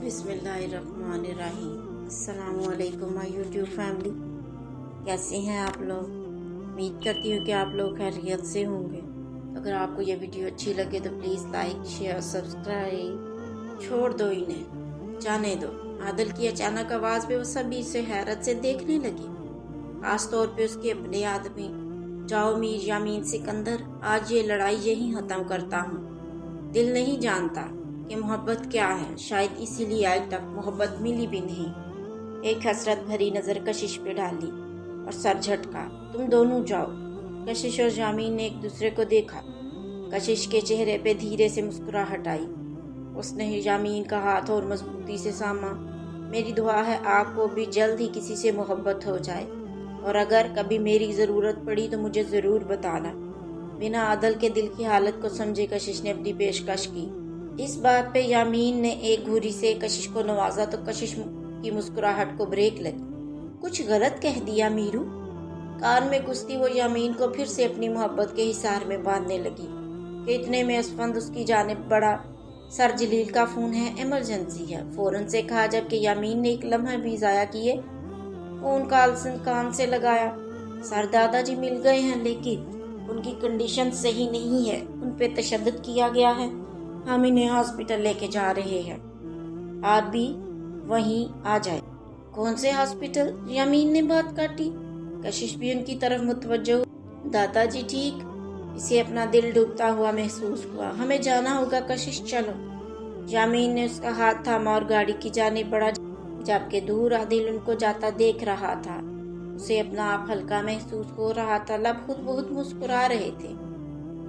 बिस्मिल्लाहिर्रहमानिर्रहीम। अस्सलाम वालेकुम माय यूट्यूब फैमिली। कैसे हैं आप लोग? उम्मीद करती हूँ कि आप लोग खैरियत से होंगे। अगर आपको ये वीडियो अच्छी लगे तो प्लीज़ लाइक शेयर सब्सक्राइब। छोड़ दो इन्हें, जाने दो। आदिल की अचानक आवाज़ पे वो सभी इसे हैरत से देखने लगे, खास तौर पे उसके अपने आदमी। जाओ मीर यामीन सिकंदर, आज ये लड़ाई यहीं ख़त्म करता हूँ। दिल नहीं जानता कि मोहब्बत क्या है, शायद इसीलिए आज तक मोहब्बत मिली भी नहीं। एक हसरत भरी नज़र कशिश पे डाली और सर झटका। तुम दोनों जाओ। कशिश और यामीन ने एक दूसरे को देखा। कशिश के चेहरे पे धीरे से मुस्कुराहट आई। उसने यामीन का हाथ और मजबूती से थामा। मेरी दुआ है आपको भी जल्द ही किसी से मोहब्बत हो जाए, और अगर कभी मेरी ज़रूरत पड़ी तो मुझे ज़रूर बताना। बिना आदल के दिल की हालत को समझे कशिश ने अपनी पेशकश की। इस बात पे यामीन ने एक घूरी से कशिश को नवाजा तो कशिश की मुस्कुराहट को ब्रेक लगी। कुछ गलत कह दिया मीरू? कान में घुसती वो यामीन को फिर से अपनी मोहब्बत के हिसार में बांधने लगी कि इतने में असफंद उसकी जानिब बढ़ा। सर जलील का फ़ोन है, इमरजेंसी है, फ़ौरन से कहा। जबकि यामीन ने एक लम्हा भी ज़ाया किए फ़ोन कान से लगाया। सर दादाजी मिल गए हैं, लेकिन उनकी कंडीशन सही नहीं है, उन पे तशद्दुद किया गया है, हम इन्हें हॉस्पिटल लेके जा रहे हैं, आप भी वहीं आ जाए। कौन से हॉस्पिटल? यामीन ने बात काटी। कशिश भी उनकी तरफ मुतवज्जो। दादाजी ठीक? इसे अपना दिल डूबता हुआ महसूस हुआ। हमें जाना होगा कशिश, चलो। यामीन ने उसका हाथ थामा और गाड़ी की जानिब बढ़ा, जबकि दूर आदिल उनको जाता देख रहा था। उसे अपना आप हल्का महसूस हो रहा था। लब खुद बहुत मुस्कुरा रहे थे।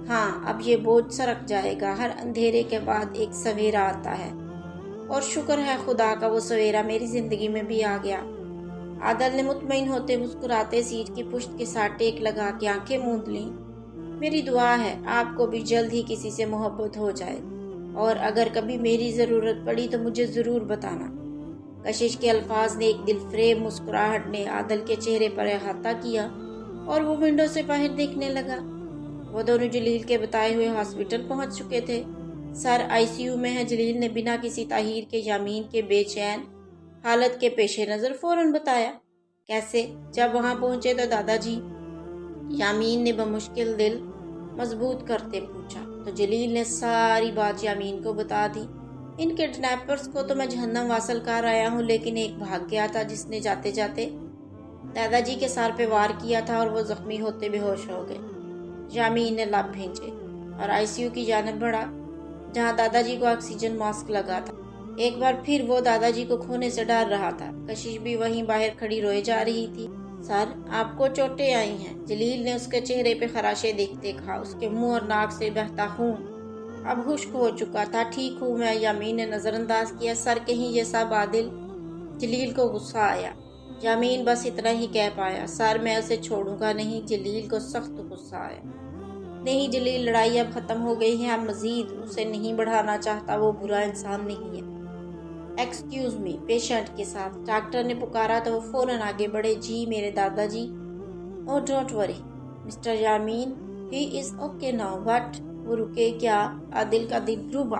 हाँ, अब ये बोझ सरक जाएगा। हर अंधेरे के बाद एक सवेरा आता है, और शुक्र है खुदा का वो सवेरा मेरी जिंदगी में भी आ गया। आदल ने मुतमईन होते मुस्कुराते सीट की पुश्त के साथ टेक लगा के आंखें मूंद लीं। मेरी दुआ है आपको भी जल्द ही किसी से मोहब्बत हो जाए, और अगर कभी मेरी ज़रूरत पड़ी तो मुझे ज़रूर बताना। कशिश के अल्फाज ने एक दिलफरेब मुस्कुराहट ने आदल के चेहरे पर अहाता किया, और वो विंडो से बाहर देखने लगा। वो दोनों जलील के बताए हुए हॉस्पिटल पहुंच चुके थे। सर आईसीयू में है, जलील ने बिना किसी ताहीर के यामीन के बेचैन हालत के पेशे नज़र फौरन बताया। कैसे? जब वहां पहुंचे तो दादाजी? यामीन ने बमुश्किल दिल मजबूत करते पूछा, तो जलील ने सारी बात यामीन को बता दी। इन किडनैपर्स को तो मैं जहन्नम वासल कर आया हूँ, लेकिन एक भाग गया था जिसने जाते जाते दादाजी के सर पे वार किया था, और वो जख्मी होते बेहोश हो गए। यामीन ने लब भेजे और आईसीयू की जानिब बढ़ा, जहां दादाजी को ऑक्सीजन मास्क लगा था। एक बार फिर वो दादाजी को खोने से डर रहा था। कशिश भी वहीं बाहर खड़ी रोए जा रही थी। सर, आपको चोटें आई हैं? जलील ने उसके चेहरे पे खराशे देखते कहा। उसके मुंह और नाक से बहता खून अब खुश्क हो चुका था। ठीक हूँ मैं, यामीन ने नजरअंदाज किया। सर कहीं ये सब आदिल? जलील को गुस्सा आया। यामीन बस इतना ही कह पाया, सर मैं उसे छोड़ूंगा नहीं। जलील को सख्त गुस्सा आया। नहीं जलील, लड़ाई अब खत्म हो गई है, अब मजीद उसे नहीं बढ़ाना चाहता, वो बुरा इंसान नहीं है। एक्सक्यूज मी, पेशेंट के साथ डॉक्टर ने पुकारा तो वो फौरन आगे बढ़े। जी मेरे दादाजी। Oh don't worry mister Yameen, he is okay now. But वो रुके क्या? आदिल का दिल डूबा।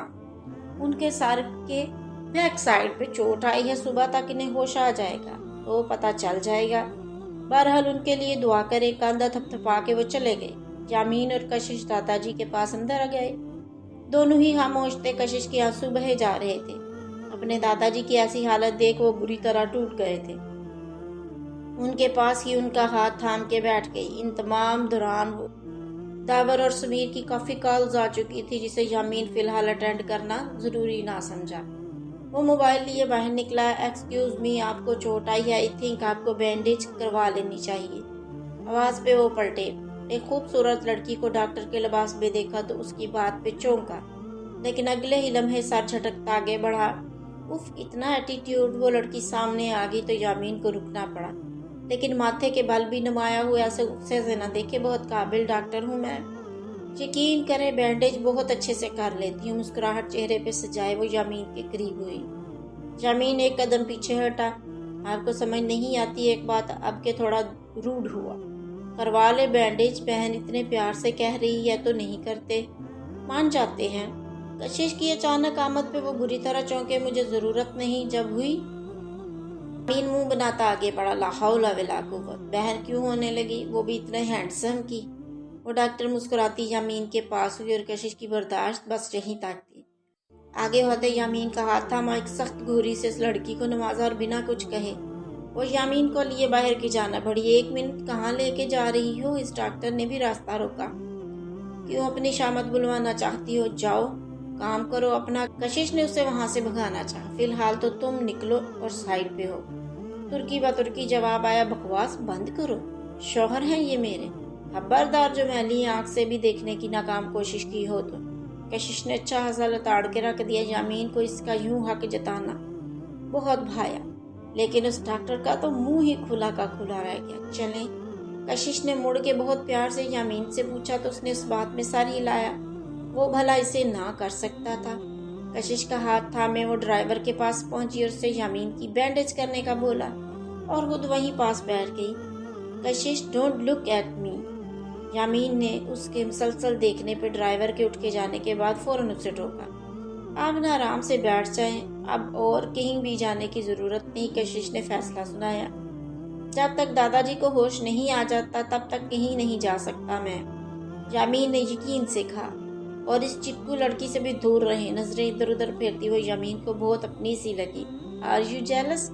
उनके सर के बैक साइड पे चोट आई है, सुबह तक इन्हें होश आ जाएगा तो पता चल जाएगा। बहरहाल उनके लिए दुआ करें। कंधा थपथपा के वो चले गए। यामीन और कशिश दादाजी के पास अंदर आ गए। दोनों ही खामोश थे। कशिश के आंसू बहे जा रहे थे। अपने दादाजी की ऐसी हालत देख वो बुरी तरह टूट गए थे। उनके पास ही उनका हाथ थाम के बैठ गई। इन तमाम दौरान वो दावर और समीर की काफी कॉल्स आ चुकी थी, जिसे यामीन फिलहाल अटेंड करना जरूरी ना समझा। वो मोबाइल लिए बाहर निकला। एक्सक्यूज मी, आपको चोट आई है, आई थिंक आपको बैंडेज करवा लेनी चाहिए। आवाज पे वो पलटे। एक खूबसूरत लड़की को डॉक्टर के लिबास में देखा तो उसकी बात पे चौंका, लेकिन अगले ही लम्हे सर झटकता आगे बढ़ा। उफ, इतना एटीट्यूड! वो लड़की सामने आ गई तो यामीन को रुकना पड़ा, लेकिन माथे के बल भी नुमाया हुआ ऐसे गुस्से से न देखे। बहुत काबिल डॉक्टर हूँ मैं, यकीन करें बैंडेज बहुत अच्छे से कर लेती हूँ। मुस्कुराहट चेहरे पे सजाए वो यामीन के करीब हुई। यामीन एक कदम पीछे हटा। आपको समझ नहीं आती एक बात? अब के थोड़ा रूड हुआ। करवा ले बैंडेज, बहन इतने प्यार से कह रही है तो नहीं करते? मान जाते हैं। कशिश की अचानक आमद पे वो बुरी तरह चौंके। मुझे ज़रूरत नहीं जब हुई। यामीन मुंह बनाता आगे बढ़ा। ला हौला वला कुव्वत। बहन क्यों होने लगी, वो भी इतने हैंडसम की। वो डॉक्टर मुस्कुराती यामीन के पास हुई और कशिश की बर्दाश्त बस यहीं तक थी। आगे होते यामीन का हाथ थामा, एक सख्त घूरी से इस लड़की को नवाजा और बिना कुछ कहे वो यामीन को लिए बाहर की जाना बढ़ी। 1 मिनट, कहाँ लेके जा रही हो? इस डॉक्टर ने भी रास्ता रोका। क्यों अपनी शामत बुलवाना चाहती हो? जाओ काम करो अपना। कशिश ने उसे वहां से भगाना चाहा। फिलहाल तो तुम निकलो और साइड पे हो। तुर्की बतुर्की जवाब आया। बकवास बंद करो, शौहर हैं ये मेरे। खबरदार जो मैली आंख से भी देखने की नाकाम कोशिश की हो तो। कशिश ने अच्छा हंसा लताड़ के रख दिया। यामीन को इसका यूं हक जताना बहुत भाया, लेकिन उस डॉक्टर का तो मुंह ही खुला का खुला रह गया। चलें? कशिश ने मुड़ के बहुत प्यार से यामीन से पूछा तो उसने उस बात में सर हिलाया। वो भला इसे ना कर सकता था? कशिश का हाथ थामे वो ड्राइवर के पास पहुंची और उससे यामीन की बैंडेज करने का बोला और खुद वहीं पास बैठ गई। कशिश, डोंट लुक एट मी। यामीन ने उसके मुसलसल देखने पर ड्राइवर के उठ के जाने के बाद फौरन उसे टोका। आप ना आराम से बैठ जाएं, अब और कहीं भी जाने की जरूरत नहीं। कशिश ने फैसला सुनाया। जब तक दादाजी को होश नहीं आ जाता तब तक कहीं नहीं जा सकता मैं। यामीन ने यकीन से कहा। और इस चिपकू लड़की से भी दूर रहे। नजरें इधर उधर फेरती हुई यामीन को बहुत अपनी सी लगी। Are you jealous?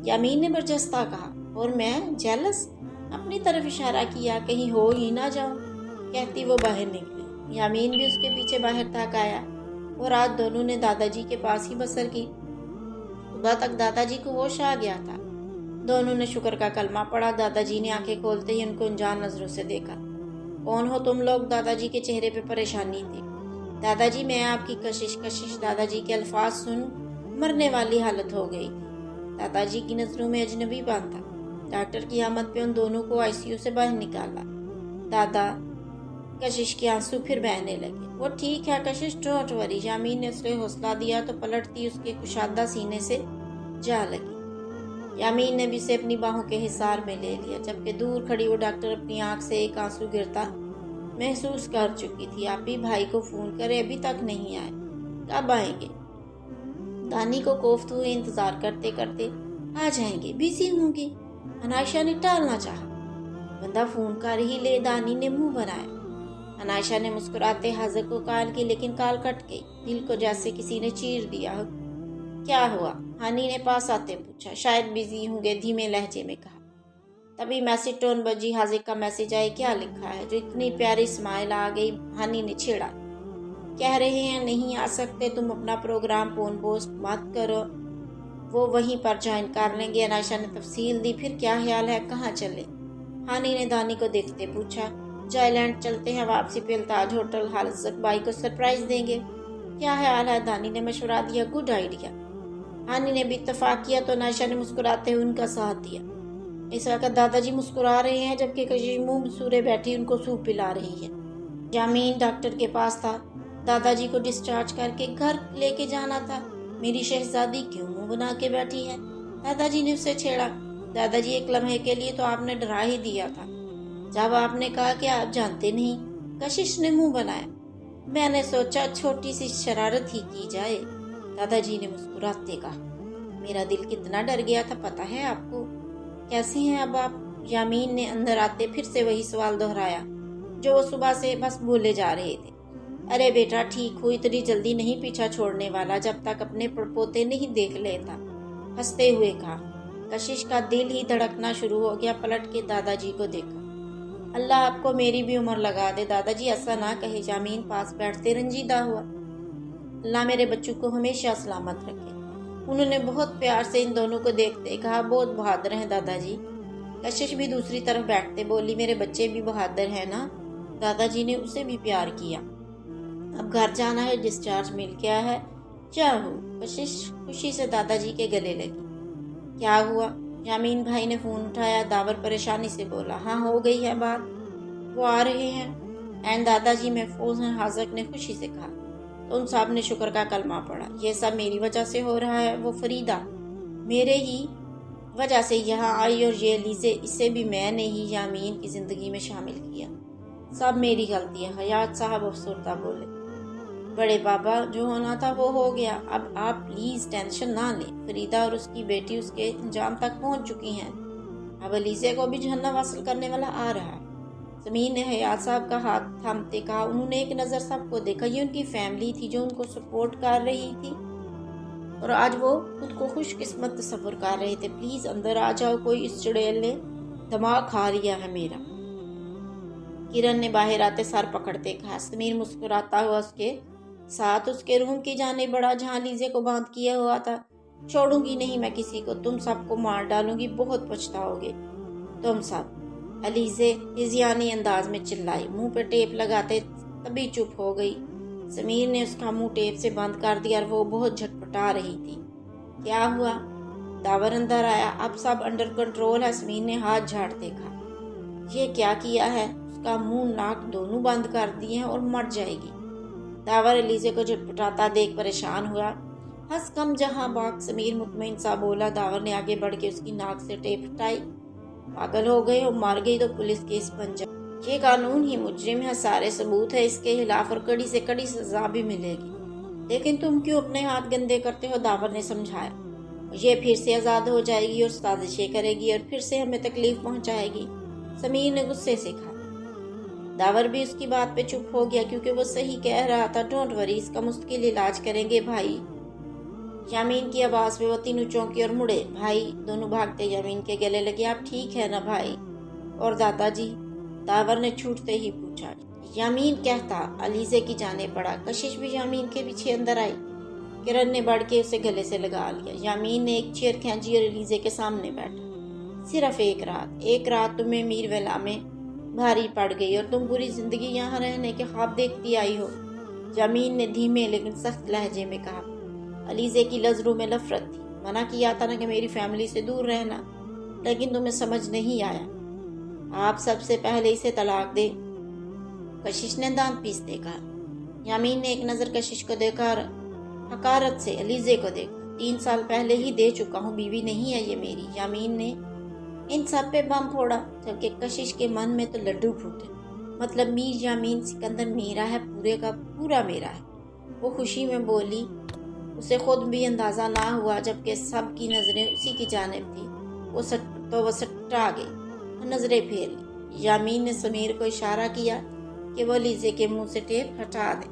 यामीन ने बरजस्ता कहा। और मैं जेलस? अपनी तरफ इशारा किया। कहीं हो ही ना जाऊं, कहती वो बाहर निकली। यामीन भी उसके पीछे बाहर तक आया। वो रात दोनों ने दादाजी के पास ही बसर की। सुबह तक दादाजी को होश आ गया था। दोनों ने शुक्र का कलमा पढ़ा। दादाजी ने आंखें खोलते ही उनको अनजान नजरों से देखा। कौन हो तुम लोग? दादाजी के चेहरे पे परेशानी थी। दादाजी, मैं आपकी कशिश। कशिश दादाजी के अल्फाज सुन मरने वाली हालत हो गई। दादाजी की नजरों में अजनबी बात था। डॉक्टर की आमद पे उन दोनों को आईसीयू से बाहर निकाला। दादा, कशिश के आंसू फिर बहने लगे। वो ठीक है कशिश, डोंट वरी। यामीन ने उसे हौसला दिया तो पलटती उसके कुशादा सीने से जा लगी। यामीन ने भी उसे अपनी बाहों के हिसार में ले लिया, जबकि दूर खड़ी वो डॉक्टर अपनी आंख से एक आंसू गिरता महसूस कर चुकी थी। आप ही भाई को फोन करे, अभी तक नहीं आए। कब आएंगे? दानी को कोफ्त हुए इंतजार करते करते आ जाएंगे, बिजी होंगे। अनायशा ने टालना चाहा। बंदा फोन कर ही ले, दानी ने मुंह बनाया। अनायशा ने मुस्कुराते हाजिर को कॉल की, लेकिन कॉल कट गई। दिल को जैसे किसी ने चीर दिया। क्या हुआ? हानी ने पास आते पूछा। शायद बिजी होंगे, धीमे लहजे में कहा। तभी मैसेज टोन बजी। हाजिर का मैसेज आया। क्या लिखा है? जो इतनी प्यारी स्माइल आ गई। हानी ने छेड़ा। कह रहे हैं नहीं आ सकते, तुम अपना प्रोग्राम पोस्ट मत करो, वो वहीं पर ज्वाइन कर लेंगे। अनायशा ने तफसील दी। फिर क्या ख्याल है, कहाँ चले? हानी ने दानी को देखते पूछा। जायलैंड चलते हैं, वापसी पे अल्ताज होटल हालजक बाई को सरप्राइज देंगे। क्या ख्याल है? दानी ने मशवरा दिया। Good idea. हानी ने भी इत्तेफाक किया तो अनायशा ने मुस्कुराते हुए उनका साथ दिया। इस वक्त दादाजी मुस्कुरा रहे हैं, जबकि कशिश मुंह सूरे बैठी उनको सूप पिला रही है। यामीन डॉक्टर के पास था। दादाजी को डिस्चार्ज करके घर लेके जाना था। मेरी शहजादी क्यों मुंह बना के बैठी है? दादाजी ने उसे छेड़ा। दादाजी, एक लम्हे के लिए तो आपने डरा ही दिया था जब आपने कहा कि आप जानते नहीं। कशिश ने मुंह बनाया। मैंने सोचा छोटी सी शरारत ही की जाए। दादाजी ने मुस्कुराते कहा। मेरा दिल कितना डर गया था पता है आपको। कैसे हैं अब आप? यामीन ने अंदर आते फिर से वही सवाल दोहराया जो वो सुबह से बस भूले जा रहे थे। अरे बेटा ठीक हूँ, इतनी जल्दी नहीं पीछा छोड़ने वाला जब तक अपने पड़पोते नहीं देख लेता, हंसते हुए कहा। कशिश का दिल ही धड़कना शुरू हो गया। पलट के दादाजी को देखा। अल्लाह आपको मेरी भी उम्र लगा दे। दादाजी ऐसा ना कहे। यामीन पास बैठते रंजीदा हुआ। अल्लाह मेरे बच्चों को हमेशा सलामत रखे। उन्होंने बहुत प्यार से इन दोनों को देखते कहा। बहुत बहादुर हैं दादाजी। कशिश भी दूसरी तरफ बैठते बोली। मेरे बच्चे भी बहादुर हैं ना? दादाजी ने उसे भी प्यार किया। अब घर जाना है, डिस्चार्ज मिल गया है। जाओ। कशिश खुशी से दादाजी के गले लगी। क्या हुआ? यामीन भाई ने फोन उठाया। दावर परेशानी से बोला। हाँ हो गई है बात, वो आ रहे हैं। एंड दादाजी महफूज हैं, हाजक ने खुशी से कहा। तो उन साहब ने शुक्र का कलमा पढ़ा। ये सब मेरी वजह से हो रहा है। वो फरीदा मेरे ही वजह से यहाँ आई और ये लीजे, इसे भी मैंने ही यामीन की जिंदगी में शामिल किया। सब मेरी गलती है। हयात साहब अफसरदा बोले। बड़े पापा जो होना था वो हो गया, अब आप प्लीज़ टेंशन ना लें। फरीदा और उसकी बेटी उसके अंजाम तक पहुंच चुकी हैं। अब अलीज़े को भी जहन्नम हासिल करने वाला आ रहा है। ज़मीन ने हयात साहब का हाथ थामते कहा। उन्होंने एक नज़र सबको देखा। ये उनकी फैमिली थी जो उनको सपोर्ट कर रही थी और आज वो खुद को खुशकिस्मत तस्वर कर रहे थे। प्लीज़ अंदर आ जाओ, कोई इस चुड़ैल ने दिमाग खा लिया है मेरा। किरण ने बाहर आते सर पकड़ते कहा। समीर मुस्कुराता हुआ उसके साथ उसके रूम की जाने बढ़ा जहाँ अलीज़े को बांध किया हुआ था। छोड़ूंगी नहीं मैं किसी को, तुम सबको मार डालूंगी, बहुत पछताओगे तुम सब, अलीज़े हिज़ियानी अंदाज में चिल्लाई। मुंह पे टेप लगाते तभी चुप हो गई। समीर ने उसका मुंह टेप से बंद कर दिया और वो बहुत झटपटा रही थी। क्या हुआ? दावर अंदर आया। अब सब अंडर कंट्रोल है, समीर ने हाथ झाड़ते कहा। ये क्या किया है? उसका मुंह नाक दोनों बंद कर दिए हैं और मर जाएगी। दावर अलीज़े को झटपटाता देख परेशान हुआ। हंस कम जहां बाग, समीर मुतमईन सा बोला। दावर ने आगे बढ़ के उसकी नाक से टेप हटाई। पागल हो गए हो, मार गई तो पुलिस केस बन जाए। ये कानून ही मुजरिम है, सारे सबूत है इसके खिलाफ और कड़ी से कड़ी सजा भी मिलेगी। लेकिन तुम क्यों अपने हाथ गंदे करते हो? दावर ने समझाया। ये फिर से आज़ाद हो जाएगी और साजिशें करेगी और फिर से हमें तकलीफ पहुंचाएगी, समीर ने गुस्से से कहा। दावर भी उसकी बात पे चुप हो गया क्योंकि वो सही कह रहा था। डोंट वरी, इसका मुश्किल इलाज करेंगे भाई। यामीन की आवाज पे वो तीनों चौंके और मुड़े। भाई दोनों भागते यामीन के गले लगे। आप ठीक है ना भाई? और दादाजी? दावर ने छूटते ही पूछा। यामीन कहता अलीज़े की जाने पड़ा। कशिश भी यामीन के पीछे अंदर आई। किरण ने बढ़ के उसे गले से लगा लिया। यामीन ने एक चेयर खींची और अलीज़े के सामने बैठा। सिर्फ एक रात तुम्हें मीरवेला में भारी पड़ गई और तुम पूरी जिंदगी यहाँ रहने के ख्वाब देखती आई हो, यामीन ने धीमे लेकिन सख्त लहजे में कहा। अलीज़े की नज़रों में नफरत थी। मना किया था ना कि मेरी फैमिली से दूर रहना, लेकिन तुम्हें समझ नहीं आया। आप सबसे पहले इसे तलाक दे, कशिश ने दांत पीसते कहा। यामीन ने एक नज़र कशिश को देखा और हकारत से अलीज़े को देखा। 3 साल पहले ही दे चुका हूँ, बीवी नहीं है ये मेरी। यामीन ने इन सब पे बम फोड़ा, जबकि कशिश के मन में तो लड्डू फूटे। मतलब मीर यामीन सिकंदर मेरा है, पूरे का पूरा मेरा है। वो खुशी में बोली। उसे खुद भी अंदाजा ना हुआ जबकि सब की नज़रें उसी की जानिब थी। वो सट्टा गई और नज़रें फेर ली। यामीन ने समीर को इशारा किया कि वो अलीज़े के मुंह से टेप हटा दे।